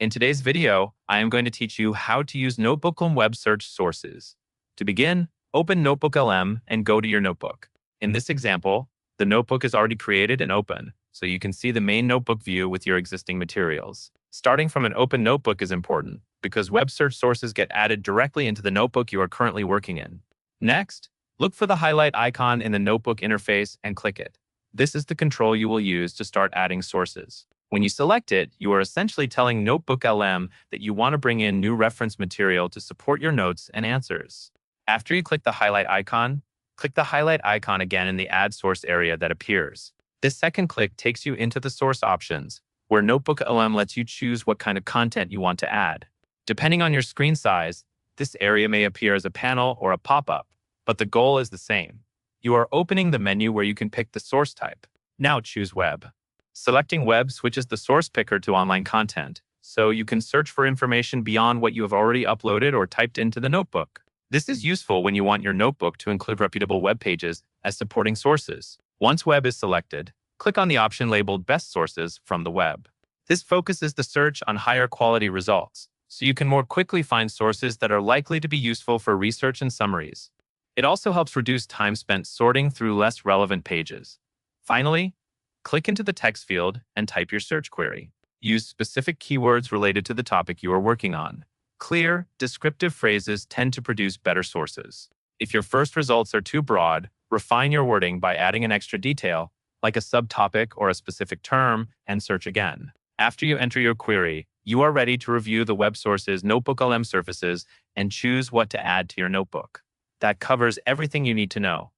In today's video, I am going to teach you how to use Notebooklm web search sources. To begin, open Notebooklm and go to your notebook. In this example, the notebook is already created and open, so you can see the main notebook view with your existing materials. Starting from an open notebook is important because web search sources get added directly into the notebook you are currently working in. Next, look for the highlight icon in the notebook interface and click it. This is the control you will use to start adding sources. When you select it, you are essentially telling Notebooklm that you want to bring in new reference material to support your notes and answers. After you click the highlight icon, click the highlight icon again in the Add Source area that appears. This second click takes you into the source options, where Notebooklm lets you choose what kind of content you want to add. Depending on your screen size, this area may appear as a panel or a pop-up, but the goal is the same. You are opening the menu where you can pick the source type. Now choose Web. Selecting Web switches the source picker to online content, so you can search for information beyond what you have already uploaded or typed into the notebook. This is useful when you want your notebook to include reputable web pages as supporting sources. Once Web is selected, click on the option labeled Best Sources from the Web. This focuses the search on higher quality results, so you can more quickly find sources that are likely to be useful for research and summaries. It also helps reduce time spent sorting through less relevant pages. Finally, click into the text field and type your search query. Use specific keywords related to the topic you are working on. Clear, descriptive phrases tend to produce better sources. If your first results are too broad, refine your wording by adding an extra detail, like a subtopic or a specific term, and search again. After you enter your query, you are ready to review the web source's Notebooklm surfaces and choose what to add to your notebook. That covers everything you need to know.